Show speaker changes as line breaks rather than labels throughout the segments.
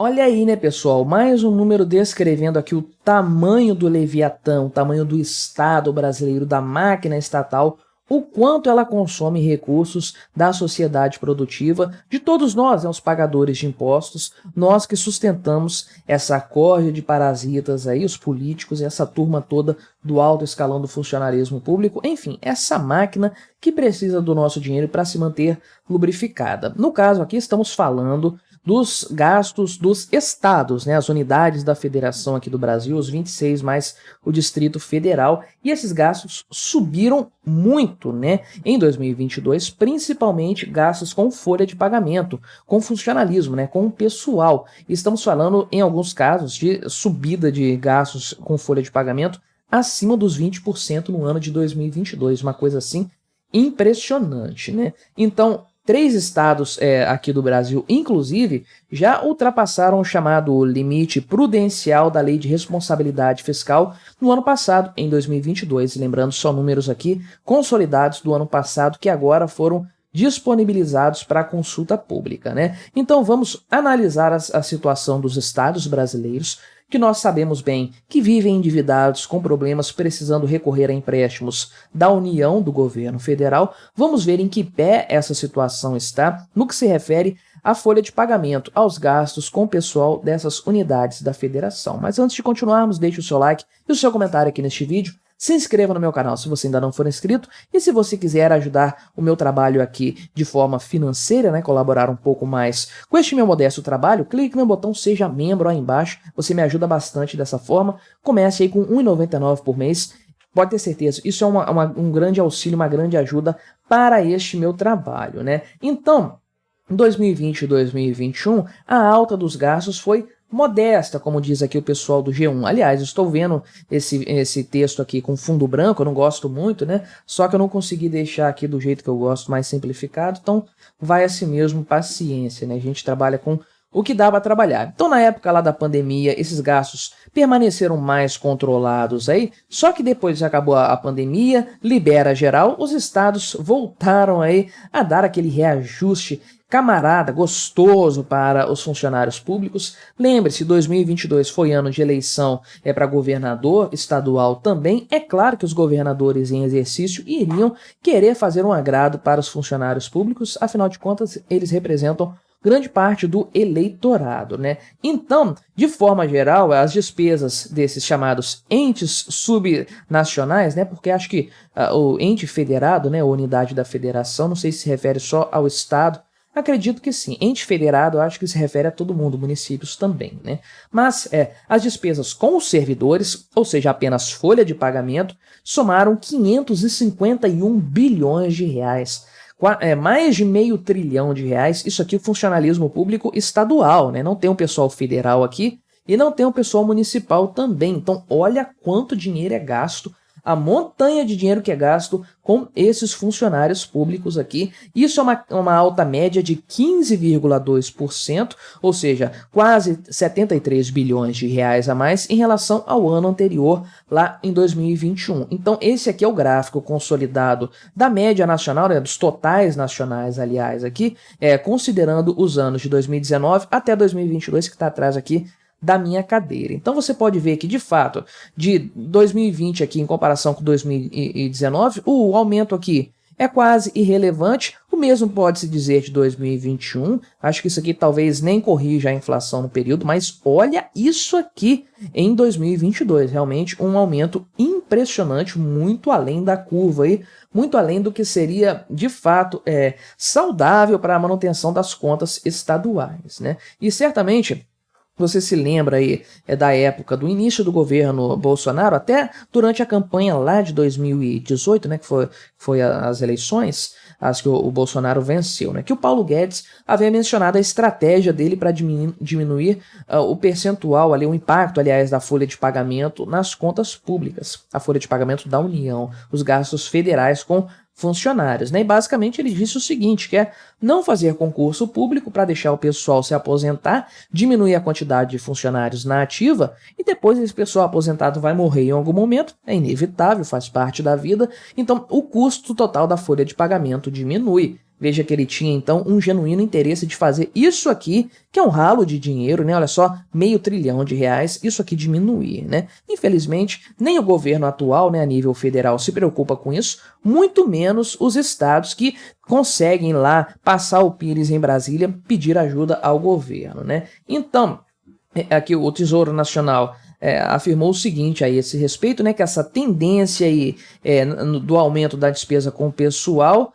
Olha aí, né, pessoal? Mais um número descrevendo aqui o tamanho do Leviatã, o tamanho do Estado brasileiro, da máquina estatal, o quanto ela consome recursos da sociedade produtiva, de todos nós, né, os pagadores de impostos, nós que sustentamos essa corja de parasitas aí, os políticos e essa turma toda do alto escalão do funcionarismo público, enfim, essa máquina que precisa do nosso dinheiro para se manter lubrificada. No caso aqui, estamos falando dos gastos dos estados, né, as unidades da federação aqui do Brasil, os 26 mais o Distrito Federal, e esses gastos subiram muito, né, em 2022, principalmente gastos com folha de pagamento, com funcionalismo, né, com o pessoal. Estamos falando, em alguns casos, de subida de gastos com folha de pagamento acima dos 20% no ano de 2022, uma coisa assim impressionante, né? Então, 3 estados aqui do Brasil, inclusive, já ultrapassaram o chamado limite prudencial da Lei de Responsabilidade Fiscal no ano passado, em 2022. Lembrando, só números aqui consolidados do ano passado que agora foram disponibilizados para consulta pública, né? Então vamos analisar a situação dos estados brasileiros, que nós sabemos bem que vivem endividados com problemas precisando recorrer a empréstimos da União, do governo federal. Vamos ver em que pé essa situação está no que se refere à folha de pagamento, aos gastos com o pessoal dessas unidades da federação. Mas antes de continuarmos, deixe o seu like e o seu comentário aqui neste vídeo. Se inscreva no meu canal se você ainda não for inscrito, e se você quiser ajudar o meu trabalho aqui de forma financeira, né, colaborar um pouco mais com este meu modesto trabalho, clique no botão Seja Membro aí embaixo, você me ajuda bastante dessa forma. Comece aí com R$ 1,99 por mês, pode ter certeza, isso é um grande auxílio, uma grande ajuda para este meu trabalho, né? Então, em 2020 e 2021, a alta dos gastos foi modesta, como diz aqui o pessoal do G1. Aliás, estou vendo esse texto aqui com fundo branco, eu não gosto muito, né? Só que eu não consegui deixar aqui do jeito que eu gosto, mais simplificado, então vai assim mesmo, paciência, né? A gente trabalha com o que dá para trabalhar. Então, na época lá da pandemia, esses gastos permaneceram mais controlados aí, só que depois que acabou a pandemia, libera geral, os estados voltaram aí a dar aquele reajuste camarada, gostoso para os funcionários públicos. Lembre-se, 2022 foi ano de eleição para governador estadual também. É claro que os governadores em exercício iriam querer fazer um agrado para os funcionários públicos, afinal de contas, eles representam grande parte do eleitorado, né? Então, de forma geral, as despesas desses chamados entes subnacionais, né? Porque acho que o ente federado, né, a unidade da federação, não sei se refere só ao estado. Acredito que sim. Ente federado, acho que se refere a todo mundo, municípios também, né? Mas as despesas com os servidores, ou seja, apenas folha de pagamento, somaram 551 bilhões de reais. Mais de R$500 bilhão. Isso aqui é o funcionalismo público estadual, né? Não tem um pessoal federal aqui e não tem um pessoal municipal também. Então, olha quanto dinheiro é gasto, a montanha de dinheiro que é gasto com esses funcionários públicos aqui. Isso é uma alta média de 15,2%, ou seja, quase 73 bilhões de reais a mais em relação ao ano anterior, lá em 2021. Então, esse aqui é o gráfico consolidado da média nacional, né, dos totais nacionais, aliás, aqui, considerando os anos de 2019 até 2022, que está atrás aqui da minha cadeira. Então você pode ver que, de fato, de 2020 aqui em comparação com 2019, o aumento aqui é quase irrelevante. O mesmo pode-se dizer de 2021. Acho que isso aqui talvez nem corrija a inflação no período, mas olha isso aqui em 2022. Realmente um aumento impressionante, muito além da curva aí, muito além do que seria, de fato, saudável para a manutenção das contas estaduais, né? E certamente você se lembra aí da época do início do governo Bolsonaro, até durante a campanha lá de 2018, né, que foi as eleições, as que o Bolsonaro venceu, né, que o Paulo Guedes havia mencionado a estratégia dele para diminuir o percentual, ali, o impacto, aliás, da folha de pagamento nas contas públicas, a folha de pagamento da União, os gastos federais com funcionários, né? E basicamente ele disse o seguinte, que é não fazer concurso público para deixar o pessoal se aposentar, diminuir a quantidade de funcionários na ativa e depois esse pessoal aposentado vai morrer em algum momento, é inevitável, faz parte da vida, então o custo total da folha de pagamento diminui. Veja que ele tinha, então, um genuíno interesse de fazer isso aqui, que é um ralo de dinheiro, né? Olha só, R$500 bilhão, isso aqui diminuir, né? Infelizmente, nem o governo atual, né, a nível federal, se preocupa com isso, muito menos os estados que conseguem lá passar o pires em Brasília, pedir ajuda ao governo, né? Então, aqui o Tesouro Nacional afirmou o seguinte a esse respeito, né, que essa tendência aí, do aumento da despesa com o pessoal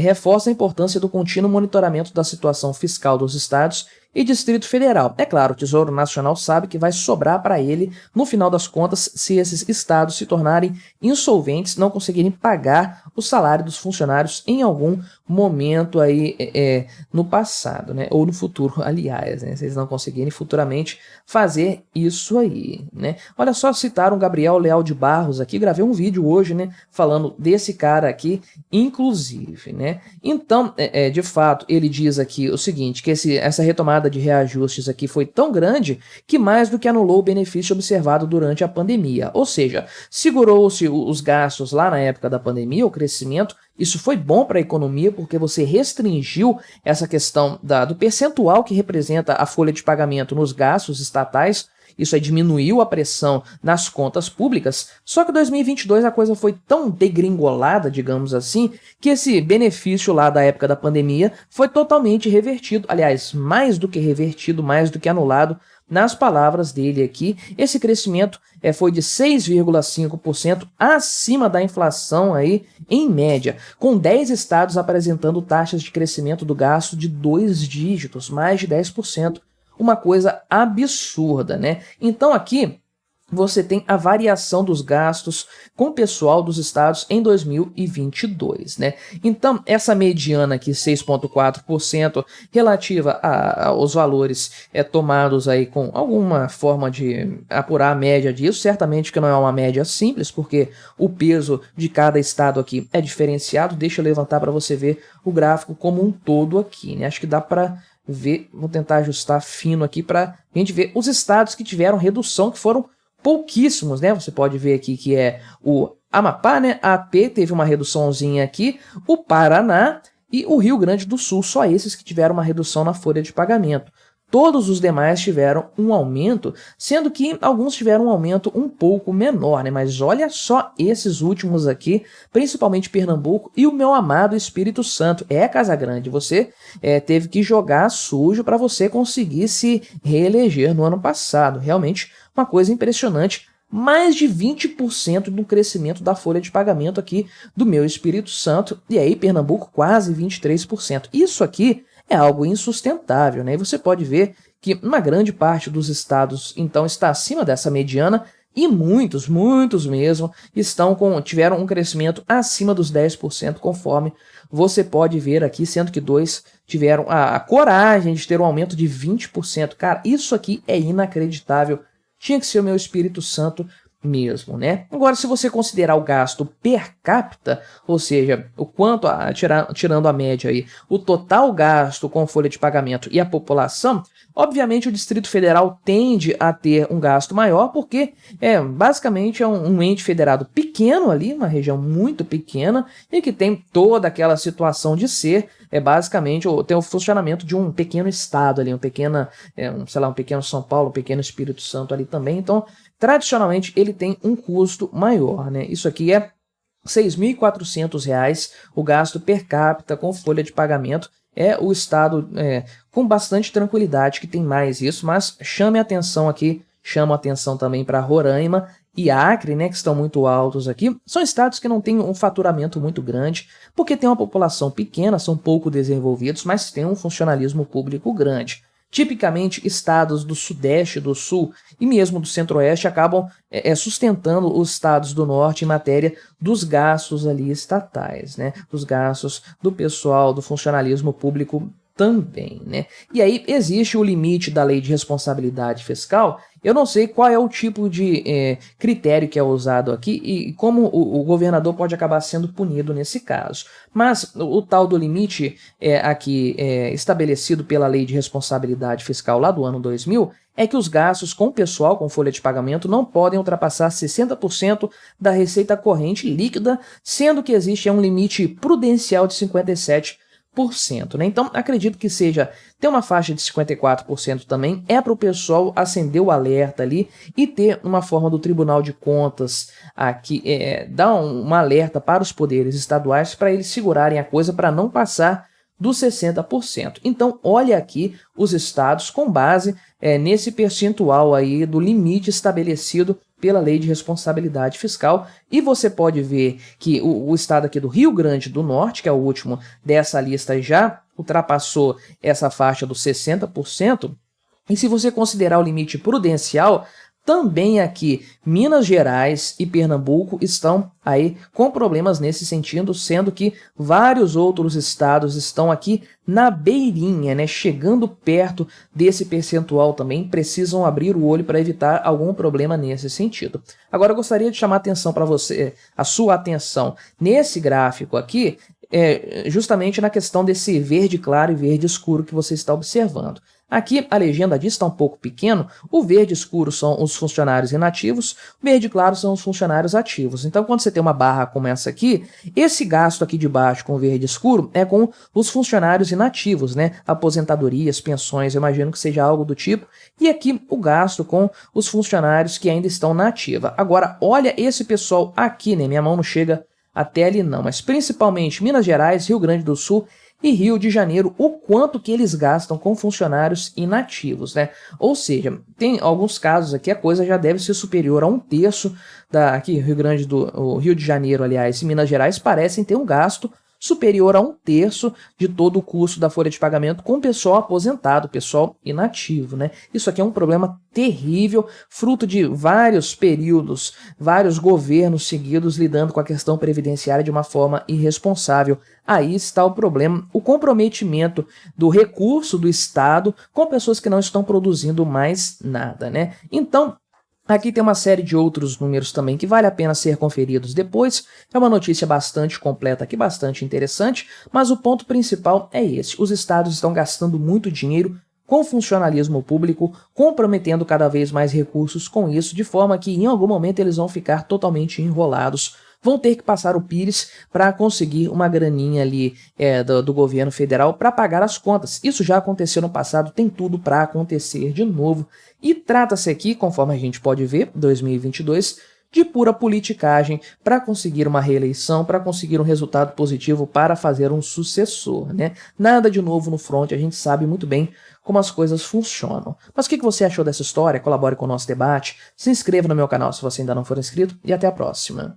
reforça a importância do contínuo monitoramento da situação fiscal dos estados e Distrito Federal. É claro, o Tesouro Nacional sabe que vai sobrar para ele, no final das contas, se esses estados se tornarem insolventes, não conseguirem pagar o salário dos funcionários em algum momento aí no passado, né? Ou no futuro, aliás, né? Se eles não conseguirem futuramente fazer isso aí, né? Olha só, citaram Gabriel Leal de Barros aqui, gravei um vídeo hoje, né, falando desse cara aqui, inclusive, né? Então, de fato, ele diz aqui o seguinte, que essa retomada de reajustes aqui foi tão grande que mais do que anulou o benefício observado durante a pandemia. Ou seja, segurou-se os gastos lá na época da pandemia, o crescimento. Isso foi bom para a economia porque você restringiu essa questão do percentual que representa a folha de pagamento nos gastos estatais. Isso aí diminuiu a pressão nas contas públicas, só que em 2022 a coisa foi tão degringolada, digamos assim, que esse benefício lá da época da pandemia foi totalmente revertido, aliás, mais do que revertido, mais do que anulado, nas palavras dele aqui. Esse crescimento foi de 6,5% acima da inflação aí, em média, com 10 estados apresentando taxas de crescimento do gasto de 2 dígitos, mais de 10%. Uma coisa absurda, né? Então aqui você tem a variação dos gastos com o pessoal dos estados em 2022, né? Então, essa mediana aqui, 6,4%, relativa aos valores tomados aí com alguma forma de apurar a média disso, certamente que não é uma média simples, porque o peso de cada estado aqui é diferenciado. Deixa eu levantar para você ver o gráfico como um todo aqui, né? Acho que dá para ver, vou tentar ajustar fino aqui para a gente ver os estados que tiveram redução, que foram pouquíssimos, né? Você pode ver aqui que é o Amapá, né? A AP teve uma reduçãozinha aqui, o Paraná e o Rio Grande do Sul, só esses que tiveram uma redução na folha de pagamento. Todos os demais tiveram um aumento, sendo que alguns tiveram um aumento um pouco menor, né? Mas olha só esses últimos aqui, principalmente Pernambuco e o meu amado Espírito Santo. Casagrande, você teve que jogar sujo para você conseguir se reeleger no ano passado. Realmente uma coisa impressionante. Mais de 20% do crescimento da folha de pagamento aqui do meu Espírito Santo. E aí Pernambuco quase 23%. Isso aqui é algo insustentável, né? E você pode ver que uma grande parte dos estados, então, está acima dessa mediana e muitos mesmo, tiveram um crescimento acima dos 10%, conforme você pode ver aqui, sendo que 2 tiveram a coragem de ter um aumento de 20%. Cara, isso aqui é inacreditável. Tinha que ser o meu Espírito Santo mesmo, né? Agora, se você considerar o gasto per capita, ou seja, o quanto, tirando a média aí, o total gasto com folha de pagamento e a população, obviamente o Distrito Federal tende a ter um gasto maior, porque basicamente é um ente federado pequeno ali, uma região muito pequena, e que tem toda aquela situação de ser, basicamente, tem o funcionamento de um pequeno estado ali, um pequeno São Paulo, um pequeno Espírito Santo ali também. Então, tradicionalmente, ele tem um custo maior, né? Isso aqui é R$ 6.400 o gasto per capita com folha de pagamento. É o estado com bastante tranquilidade que tem mais isso, mas chame a atenção aqui, chama a atenção também para Roraima e Acre, né, que estão muito altos aqui. São estados que não têm um faturamento muito grande, porque tem uma população pequena, são pouco desenvolvidos, mas tem um funcionalismo público grande. Tipicamente, estados do Sudeste, do Sul e mesmo do Centro-Oeste acabam sustentando os estados do Norte em matéria dos gastos ali estatais, né? Dos gastos do pessoal, do funcionalismo público também, né? E aí existe o limite da lei de responsabilidade fiscal. Eu não sei qual é o tipo de critério que é usado aqui e como o governador pode acabar sendo punido nesse caso. Mas o tal do limite aqui estabelecido pela lei de responsabilidade fiscal lá do ano 2000 é que os gastos com o pessoal com folha de pagamento não podem ultrapassar 60% da receita corrente líquida, sendo que existe um limite prudencial de 57%. né? Então, acredito que seja ter uma faixa de 54% também é para o pessoal acender o alerta ali e ter uma forma do Tribunal de Contas aqui, dar um alerta para os poderes estaduais para eles segurarem a coisa para não passar dos 60%. Então, olha aqui os estados com base nesse percentual aí do limite estabelecido pela Lei de Responsabilidade Fiscal, e você pode ver que o estado aqui do Rio Grande do Norte, que é o último dessa lista, já ultrapassou essa faixa dos 60%, e se você considerar o limite prudencial, também aqui Minas Gerais e Pernambuco estão aí com problemas nesse sentido, sendo que vários outros estados estão aqui na beirinha, né, chegando perto desse percentual também, precisam abrir o olho para evitar algum problema nesse sentido. Agora eu gostaria de chamar a atenção para você, a sua atenção nesse gráfico aqui, justamente na questão desse verde claro e verde escuro que você está observando. Aqui a legenda diz está um pouco pequeno, o verde escuro são os funcionários inativos, o verde claro são os funcionários ativos. Então quando você tem uma barra como essa aqui, esse gasto aqui de baixo com o verde escuro é com os funcionários inativos, né? Aposentadorias, pensões, eu imagino que seja algo do tipo, e aqui o gasto com os funcionários que ainda estão na ativa. Agora olha esse pessoal aqui, né? Minha mão não chega até ali não, mas principalmente Minas Gerais, Rio Grande do Sul e Rio de Janeiro, o quanto que eles gastam com funcionários inativos, né? Ou seja, tem alguns casos aqui a coisa já deve ser superior a 1/3 aqui Rio de Janeiro, aliás, e Minas Gerais parecem ter um gasto superior a 1/3 de todo o custo da folha de pagamento com pessoal aposentado, pessoal inativo, né? Isso aqui é um problema terrível, fruto de vários períodos, vários governos seguidos lidando com a questão previdenciária de uma forma irresponsável. Aí está o problema, o comprometimento do recurso do Estado com pessoas que não estão produzindo mais nada, né? Então, aqui tem uma série de outros números também que vale a pena ser conferidos depois. É uma notícia bastante completa aqui, bastante interessante, mas o ponto principal é esse. Os estados estão gastando muito dinheiro com funcionalismo público, comprometendo cada vez mais recursos com isso, de forma que em algum momento eles vão ficar totalmente enrolados, vão ter que passar o pires para conseguir uma graninha ali do governo federal para pagar as contas. Isso já aconteceu no passado, tem tudo para acontecer de novo. E trata-se aqui, conforme a gente pode ver, 2022, de pura politicagem para conseguir uma reeleição, para conseguir um resultado positivo, para fazer um sucessor, né? Nada de novo no front, a gente sabe muito bem como as coisas funcionam. Mas o que você achou dessa história? Colabore com o nosso debate, se inscreva no meu canal se você ainda não for inscrito e até a próxima.